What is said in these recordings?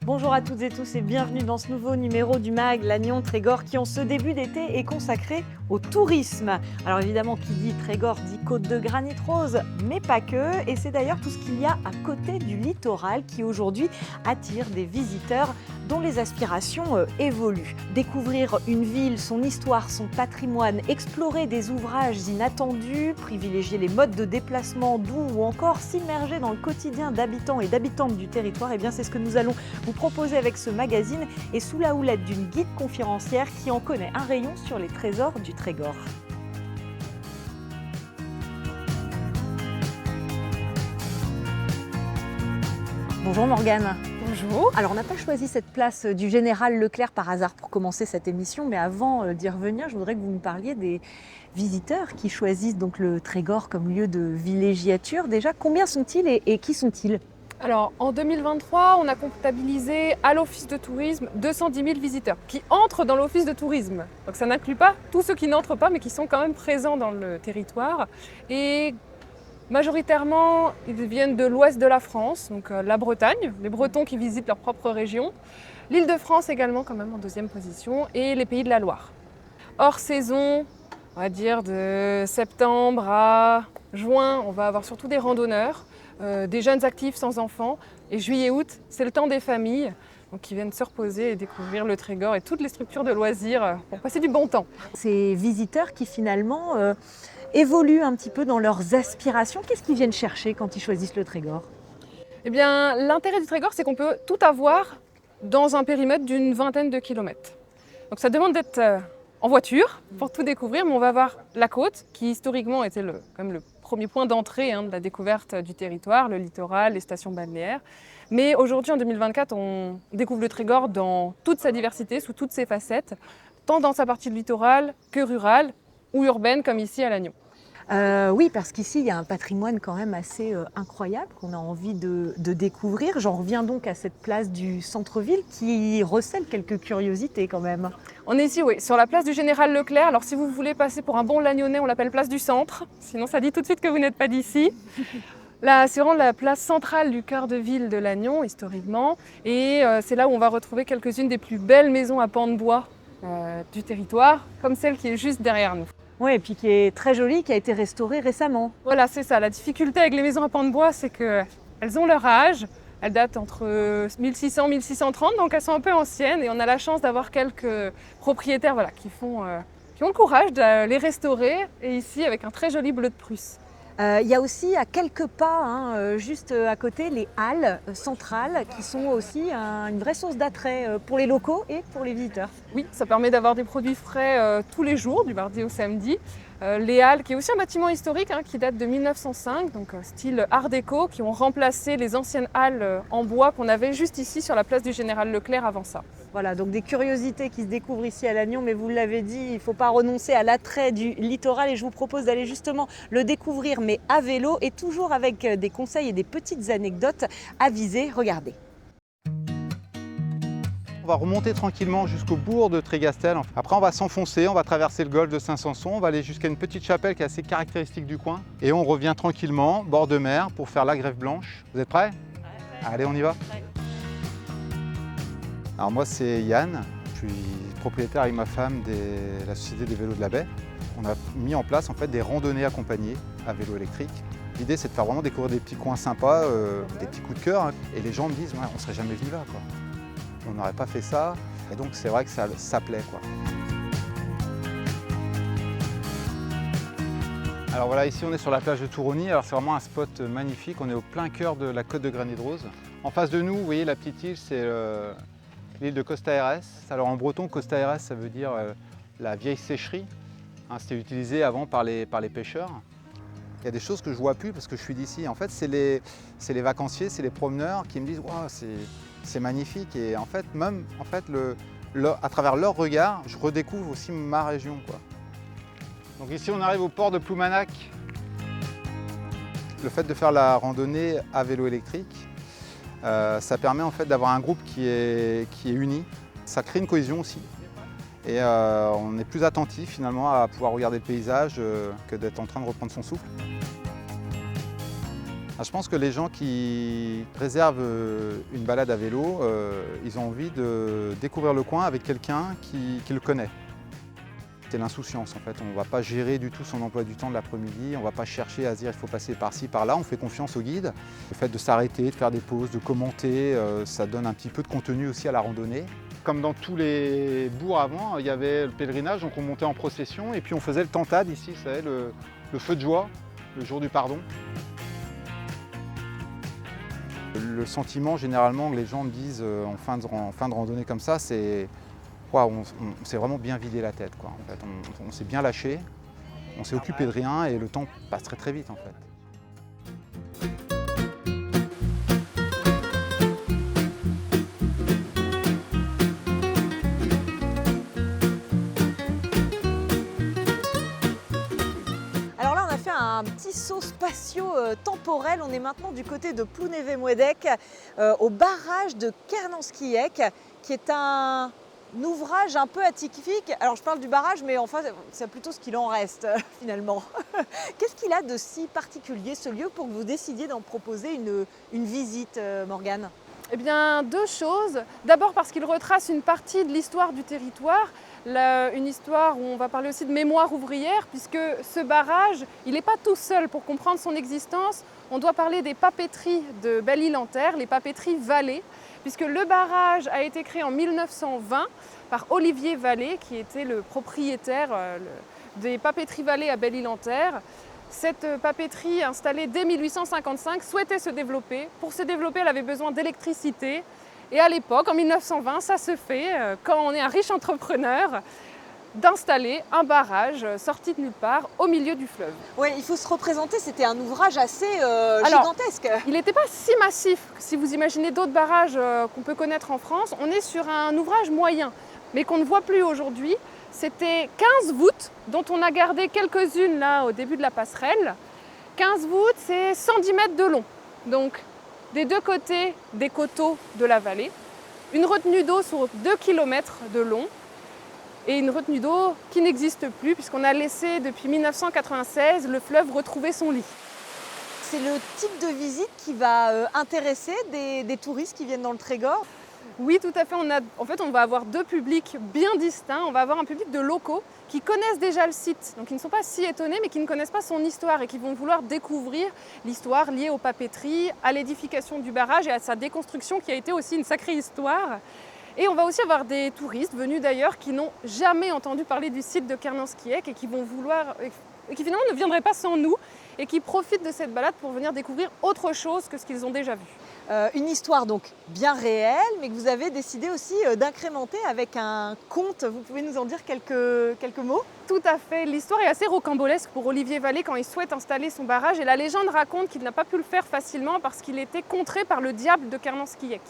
Bonjour à toutes et tous et bienvenue dans ce nouveau numéro du MAG Lannion Trégor qui en ce début d'été est consacré au tourisme. Alors évidemment qui dit Trégor dit côte de granit rose, mais pas que. Et c'est d'ailleurs tout ce qu'il y a à côté du littoral qui aujourd'hui attire des visiteurs dont les aspirations évoluent. Découvrir une ville, son histoire, son patrimoine, explorer des ouvrages inattendus, privilégier les modes de déplacement doux ou encore s'immerger dans le quotidien d'habitants et d'habitantes du territoire, et bien c'est ce que nous allons vous proposer avec ce magazine et sous la houlette d'une guide conférencière qui en connaît un rayon sur les trésors du Trégor. Bonjour Morgane. Bonjour. Alors on n'a pas choisi cette place du Général Leclerc par hasard pour commencer cette émission, mais avant d'y revenir, je voudrais que vous me parliez des visiteurs qui choisissent donc le Trégor comme lieu de villégiature. Déjà, combien sont-ils et qui sont-ils ? Alors, en 2023, on a comptabilisé à l'Office de tourisme 210 000 visiteurs qui entrent dans l'Office de tourisme. Donc ça n'inclut pas tous ceux qui n'entrent pas, mais qui sont quand même présents dans le territoire. Et majoritairement, ils viennent de l'ouest de la France, donc la Bretagne, les Bretons qui visitent leur propre région, l'Île-de-France également quand même en deuxième position, et les Pays de la Loire. Hors saison, on va dire de septembre à juin, on va avoir surtout des randonneurs, des jeunes actifs sans enfants. Et juillet-août, c'est le temps des familles donc qui viennent se reposer et découvrir le Trégor et toutes les structures de loisirs pour passer du bon temps. Ces visiteurs qui finalement évoluent un petit peu dans leurs aspirations, qu'est-ce qu'ils viennent chercher quand ils choisissent le Trégor ? Eh bien, l'intérêt du Trégor, c'est qu'on peut tout avoir dans un périmètre d'une vingtaine de kilomètres. Donc ça demande d'être en voiture pour tout découvrir, mais on va voir la côte qui historiquement était quand même le premier point d'entrée de la découverte du territoire, le littoral, les stations balnéaires. Mais aujourd'hui, en 2024, on découvre le Trégor dans toute sa diversité, sous toutes ses facettes, tant dans sa partie de littoral que rurale ou urbaine, comme ici à Lannion. Oui, parce qu'ici, il y a un patrimoine quand même assez incroyable qu'on a envie de découvrir. J'en reviens donc à cette place du centre-ville qui recèle quelques curiosités quand même. On est ici, oui, sur la place du Général Leclerc. Alors si vous voulez passer pour un bon Lagnonnais, on l'appelle place du centre. Sinon, ça dit tout de suite que vous n'êtes pas d'ici. Là, c'est vraiment la place centrale du cœur de ville de Lannion, historiquement. Et c'est là où on va retrouver quelques-unes des plus belles maisons à pans de bois du territoire, comme celle qui est juste derrière nous. Oui, et puis qui est très jolie, qui a été restaurée récemment. Voilà, c'est ça. La difficulté avec les maisons à pans de bois, c'est qu'elles ont leur âge. Elles datent entre 1600 et 1630, donc elles sont un peu anciennes. Et on a la chance d'avoir quelques propriétaires qui ont le courage de les restaurer. Et ici, avec un très joli bleu de Prusse. Il y a aussi à quelques pas, juste à côté, les halles centrales qui sont aussi une vraie source d'attrait pour les locaux et pour les visiteurs. Oui, ça permet d'avoir des produits frais tous les jours, du mardi au samedi. Les Halles, qui est aussi un bâtiment historique qui date de 1905, donc style art déco, qui ont remplacé les anciennes halles en bois qu'on avait juste ici sur la place du Général Leclerc avant ça. Voilà, donc des curiosités qui se découvrent ici à Lannion, mais vous l'avez dit, il ne faut pas renoncer à l'attrait du littoral et je vous propose d'aller justement le découvrir, mais à vélo et toujours avec des conseils et des petites anecdotes avisées. Regardez. On va remonter tranquillement jusqu'au bourg de Trégastel. Après, on va s'enfoncer, on va traverser le golfe de Saint-Sanson, on va aller jusqu'à une petite chapelle qui est assez caractéristique du coin. Et on revient tranquillement, bord de mer, pour faire la Grève Blanche. Vous êtes prêts ? Ouais. Allez, on y va. Ouais. Alors moi, c'est Yann. Je suis propriétaire avec ma femme de la Société des vélos de la baie. On a mis en place en fait des randonnées accompagnées à vélo électrique. L'idée, c'est de faire vraiment découvrir des petits coins sympas, des petits coups de cœur. Et les gens me disent, ouais, on ne serait jamais venu là, quoi. On n'aurait pas fait ça, et donc c'est vrai que ça plaît, quoi. Alors voilà, ici on est sur la plage de Tourouni. Alors c'est vraiment un spot magnifique, on est au plein cœur de la côte de Granit Rose. En face de nous, vous voyez la petite île, c'est l'île de Costa Aires. Alors en breton, Costa Aires, ça veut dire la vieille sécherie. C'était utilisé avant par les pêcheurs. Il y a des choses que je ne vois plus parce que je suis d'ici. En fait, c'est les vacanciers, c'est les promeneurs qui me disent wow, c'est magnifique. Et en fait, même à travers leur regard, je redécouvre aussi ma région, quoi. Donc ici, on arrive au port de Ploumanac. Le fait de faire la randonnée à vélo électrique, ça permet en fait d'avoir un groupe qui est uni. Ça crée une cohésion aussi. Et on est plus attentif finalement à pouvoir regarder le paysage que d'être en train de reprendre son souffle. Je pense que les gens qui réservent une balade à vélo, ils ont envie de découvrir le coin avec quelqu'un qui le connaît. C'est l'insouciance en fait, on ne va pas gérer du tout son emploi du temps de l'après-midi, on ne va pas chercher à se dire il faut passer par-ci, par-là, on fait confiance au guide. Le fait de s'arrêter, de faire des pauses, de commenter, ça donne un petit peu de contenu aussi à la randonnée. Comme dans tous les bourgs avant, il y avait le pèlerinage, donc on montait en procession et puis on faisait le tantad ici, vous savez, le feu de joie, le jour du pardon. Le sentiment généralement que les gens me disent en fin de randonnée comme ça, c'est on s'est vraiment bien vidé la tête, quoi. En fait, on s'est bien lâché, on s'est occupé de rien et le temps passe très très vite en fait. Alors là, on a fait un petit saut spatio-temporel. On est maintenant du côté de Plounévez-Mouédec, au barrage de Kernanskiek, qui est un ouvrage un peu atypique. Alors je parle du barrage, mais enfin c'est plutôt ce qu'il en reste finalement. Qu'est-ce qu'il a de si particulier ce lieu pour que vous décidiez d'en proposer une visite, Morgane? Eh bien, deux choses. D'abord parce qu'il retrace une partie de l'histoire du territoire, une histoire où on va parler aussi de mémoire ouvrière, puisque ce barrage, il n'est pas tout seul. Pour comprendre son existence, on doit parler des papeteries de Belle-Île-en-Terre, les papeteries Vallée, puisque le barrage a été créé en 1920 par Olivier Vallée, qui était le propriétaire des papeteries Vallée à Belle-Île-en-Terre. Cette papeterie, installée dès 1855, souhaitait se développer. Pour se développer, elle avait besoin d'électricité. Et à l'époque, en 1920, ça se fait, quand on est un riche entrepreneur, d'installer un barrage sorti de nulle part au milieu du fleuve. Oui, il faut se représenter, c'était un ouvrage assez gigantesque. Il n'était pas si massif. Si vous imaginez d'autres barrages qu'on peut connaître en France, on est sur un ouvrage moyen, mais qu'on ne voit plus aujourd'hui. C'était 15 voûtes, dont on a gardé quelques-unes là au début de la passerelle. 15 voûtes, c'est 110 mètres de long. Donc, des deux côtés des coteaux de la vallée. Une retenue d'eau sur 2 km de long. Et une retenue d'eau qui n'existe plus, puisqu'on a laissé depuis 1996 le fleuve retrouver son lit. C'est le type de visite qui va intéresser des touristes qui viennent dans le Trégor? Oui, tout à fait. On va avoir deux publics bien distincts. On va avoir un public de locaux qui connaissent déjà le site, donc ils ne sont pas si étonnés, mais qui ne connaissent pas son histoire et qui vont vouloir découvrir l'histoire liée aux papeteries, à l'édification du barrage et à sa déconstruction qui a été aussi une sacrée histoire. Et on va aussi avoir des touristes venus d'ailleurs qui n'ont jamais entendu parler du site de Kernanskiek et qui vont vouloir, et qui finalement ne viendraient pas sans nous et qui profitent de cette balade pour venir découvrir autre chose que ce qu'ils ont déjà vu. Une histoire donc bien réelle, mais que vous avez décidé aussi d'incrémenter avec un conte. Vous pouvez nous en dire quelques mots? Tout à fait. L'histoire est assez rocambolesque pour Olivier Vallée quand il souhaite installer son barrage. Et la légende raconte qu'il n'a pas pu le faire facilement parce qu'il était contré par le diable de Kernanskiek.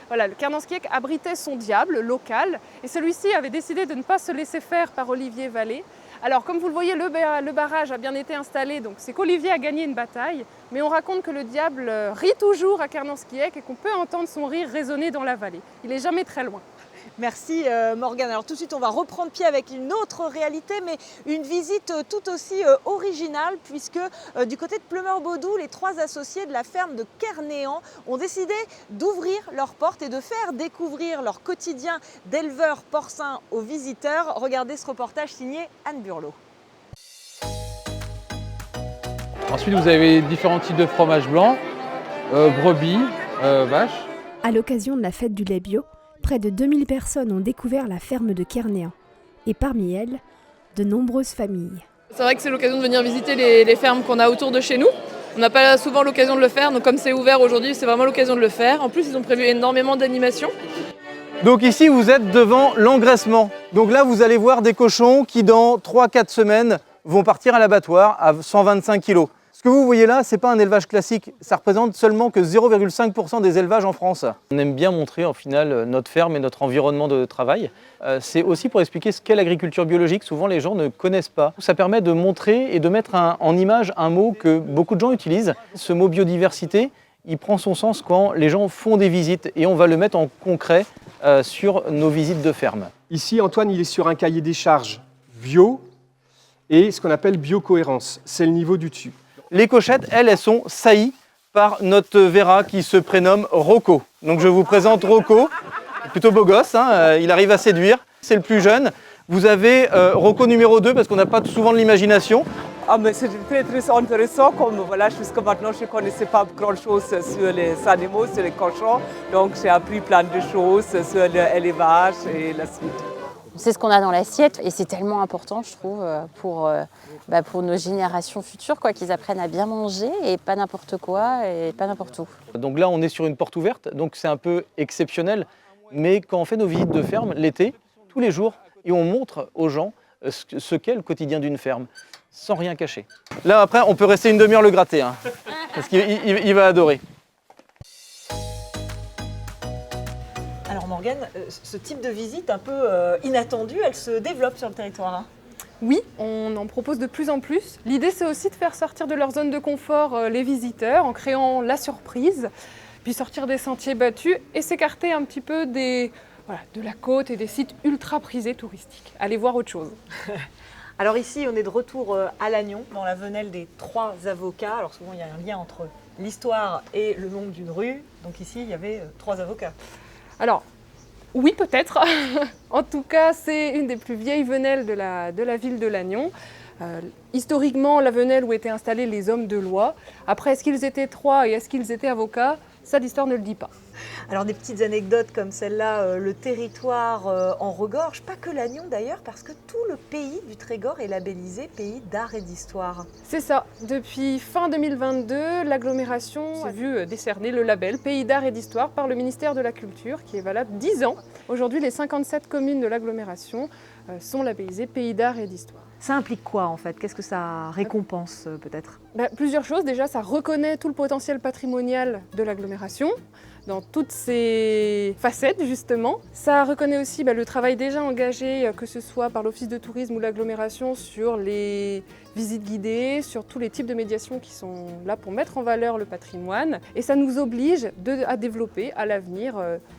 Voilà, le Kernanskiek abritait son diable local et celui-ci avait décidé de ne pas se laisser faire par Olivier Vallée. Alors, comme vous le voyez, le barrage a bien été installé, donc c'est qu'Olivier a gagné une bataille, mais on raconte que le diable rit toujours à Kernanskiek et qu'on peut entendre son rire résonner dans la vallée. Il n'est jamais très loin. Merci Morgane. Alors tout de suite, on va reprendre pied avec une autre réalité, mais une visite tout aussi originale, puisque du côté de Pleumeur-Baudou, les trois associés de la ferme de Kernéan ont décidé d'ouvrir leurs portes et de faire découvrir leur quotidien d'éleveurs porcins aux visiteurs. Regardez ce reportage signé Anne Burlot. Ensuite, vous avez différents types de fromages blancs, brebis, vaches. À l'occasion de la fête du lait bio, près de 2000 personnes ont découvert la ferme de Kernéan. Et parmi elles, de nombreuses familles. C'est vrai que c'est l'occasion de venir visiter les fermes qu'on a autour de chez nous. On n'a pas souvent l'occasion de le faire, donc comme c'est ouvert aujourd'hui, c'est vraiment l'occasion de le faire. En plus, ils ont prévu énormément d'animations. Donc ici, vous êtes devant l'engraissement. Donc là, vous allez voir des cochons qui, dans 3-4 semaines, vont partir à l'abattoir à 125 kg. Ce que vous voyez là, ce n'est pas un élevage classique. Ça représente seulement que 0,5% des élevages en France. On aime bien montrer, au final, notre ferme et notre environnement de travail. C'est aussi pour expliquer ce qu'est l'agriculture biologique. Souvent, les gens ne connaissent pas. Ça permet de montrer et de mettre en image un mot que beaucoup de gens utilisent. Ce mot biodiversité, il prend son sens quand les gens font des visites et on va le mettre en concret sur nos visites de ferme. Ici, Antoine, il est sur un cahier des charges bio et ce qu'on appelle biocohérence. C'est le niveau du dessus. Les cochettes, elles sont saillies par notre Vera qui se prénomme Rocco. Donc je vous présente Rocco, plutôt beau gosse, hein, il arrive à séduire, c'est le plus jeune. Vous avez Rocco numéro 2 parce qu'on n'a pas souvent de l'imagination. Ah, mais c'est très très intéressant, comme voilà, jusqu'à maintenant je ne connaissais pas grand chose sur les animaux, sur les cochons, donc j'ai appris plein de choses sur l'élevage et la suite. C'est ce qu'on a dans l'assiette et c'est tellement important, je trouve, pour nos générations futures, quoi, qu'ils apprennent à bien manger et pas n'importe quoi et pas n'importe où. Donc là, on est sur une porte ouverte, donc c'est un peu exceptionnel. Mais quand on fait nos visites de ferme l'été, tous les jours, et on montre aux gens ce qu'est le quotidien d'une ferme, sans rien cacher. Là, après, on peut rester une demi-heure le gratter, hein, parce qu'il va adorer. Alors Morgane, ce type de visite un peu inattendue, elle se développe sur le territoire. Hein. Oui, on en propose de plus en plus. L'idée, c'est aussi de faire sortir de leur zone de confort les visiteurs en créant la surprise, puis sortir des sentiers battus et s'écarter un petit peu de la côte et des sites ultra prisés touristiques. Aller voir autre chose. Alors ici, on est de retour à Lannion, dans la venelle des 3 avocats. Alors souvent, il y a un lien entre l'histoire et le nom d'une rue. Donc ici, il y avait 3 avocats. Alors, oui, peut-être. En tout cas, c'est une des plus vieilles venelles de la ville de Lannion. Historiquement, la venelle où étaient installés les hommes de loi. Après, est-ce qu'ils étaient 3 et est-ce qu'ils étaient avocats? Ça, l'histoire ne le dit pas. Alors des petites anecdotes comme celle-là, le territoire en regorge, pas que Lannion d'ailleurs, parce que tout le pays du Trégor est labellisé pays d'art et d'histoire. C'est ça. Depuis fin 2022, l'agglomération a vu décerner le label Pays d'art et d'histoire par le ministère de la Culture, qui est valable 10 ans. Aujourd'hui, les 57 communes de l'agglomération sont labellisées Pays d'art et d'histoire. Ça implique quoi en fait? Qu'est-ce que ça récompense peut-être? Plusieurs choses. Déjà, ça reconnaît tout le potentiel patrimonial de l'agglomération dans toutes ses facettes justement. Ça reconnaît aussi le travail déjà engagé, que ce soit par l'Office de tourisme ou l'agglomération, sur les visites guidées, sur tous les types de médiations qui sont là pour mettre en valeur le patrimoine. Et ça nous oblige à développer à l'avenir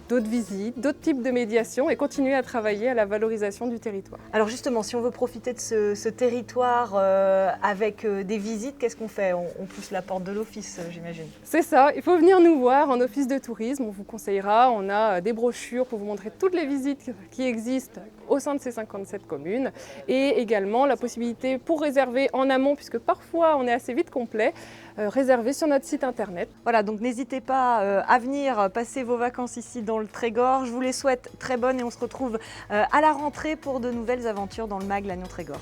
d'autres visites, d'autres types de médiations et continuer à travailler à la valorisation du territoire. Alors justement, si on veut profiter de ce territoire avec des visites, qu'est-ce qu'on fait? On pousse la porte de l'office, j'imagine. C'est ça, il faut venir nous voir en office de tourisme, on vous conseillera, on a des brochures pour vous montrer toutes les visites qui existent au sein de ces 57 communes et également la possibilité pour réserver en amont, puisque parfois on est assez vite complet, réserver sur notre site internet. Voilà, donc n'hésitez pas à venir passer vos vacances ici dans le Trégor. Je vous les souhaite très bonnes et on se retrouve à la rentrée pour de nouvelles aventures dans le MAG Lannion Trégor.